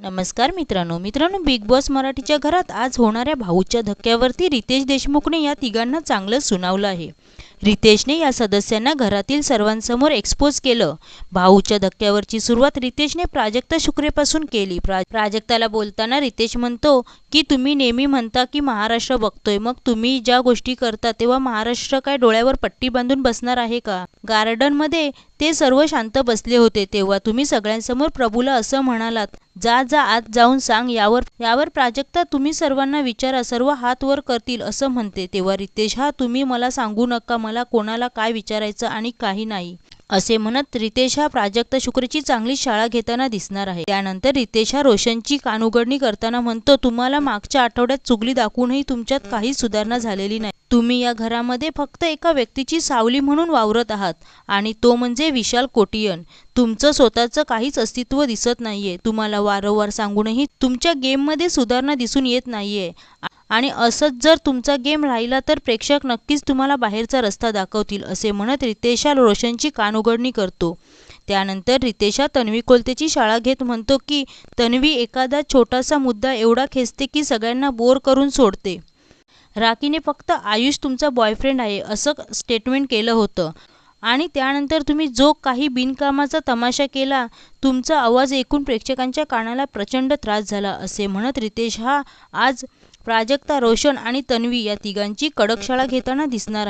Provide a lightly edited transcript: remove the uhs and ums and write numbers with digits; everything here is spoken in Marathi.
नमस्कार मित्रांनो बिग बॉस मराठीच्या घरात आज होणाऱ्या भाऊच्या धक्क्यावरती रितेश देशमुखने या तिघांना चांगलं सुनावलं आहे। रितेशने या सदस्यांना घरातील सर्वांसमोर एक्सपोज केलं। भाऊच्या धक्क्यावरची सुरुवात रितेशने प्राजक्ता शुक्रेपासून केली। प्राजक्ताला बोलताना रितेश म्हणतो की तुम्ही नेहमी म्हणता की महाराष्ट्र बघतोय, मग तुम्ही ज्या गोष्टी करता तेव्हा महाराष्ट्र काय डोळ्यावर पट्टी बांधून बसणार आहे का? गार्डन मध्ये ते सर्व शांत बसले होते तेव्हा तुम्ही सगळ्यांसमोर प्रभूला असं म्हणालात, जा जा आत जाऊन सांग। यावर प्राजक्ता तुम्ही सर्वांना विचारा, सर्व हात वर करतील असं म्हणते तेव्हा रितेश तुम्ही मला सांगू नका, मला कोणाला काय विचारायचं आणि काही नाही असे म्हणत रितेश प्राजक्ता शुक्रेची चांगली शाळा घेताना दिसणार आहे। त्यानंतर रितेश रोशनची कानउघडणी करताना म्हणतो, तुम्हाला मागच्या आठवड्यात चुगली दाखवूनही तुमच्यात काही सुधारणा झालेली नाही। तुम्ही या घरामध्ये फक्त एका व्यक्तीची सावली म्हणून वावरत आहात आणि तो म्हणजे विशाल कोटियन। तुमचं स्वतःचं काहीच अस्तित्व दिसत नाहीये। तुम्हाला वारंवार सांगूनही तुमच्या गेममध्ये सुधारणा दिसून येत नाहीये आणि असंच जर तुमचा गेम राहिला तर प्रेक्षक नक्कीच तुम्हाला बाहेरचा रस्ता दाखवतील असे म्हणत रितेश रोशनची कानउघडणी करतो। त्यानंतर रितेश तन्वी कोलतेची शाळा घेत म्हणतो की तन्वी एखादा छोटासा मुद्दा एवढा खेचते की सगळ्यांना बोर करून सोडते। राखीने फक्त आयुष तुमचा बॉयफ्रेंड आहे असं स्टेटमेंट केलं होतं आणि त्यानंतर तुम्ही जो काही बिनकामाचा तमाशा केला, तुमचा आवाज ऐकून प्रेक्षकांच्या कानाला प्रचंड त्रास झाला असे म्हणत रितेश आज प्राजक्ता, रोशन आणि तन्वी या तिघांची कडक शाळा घेताना दिसणार आहे।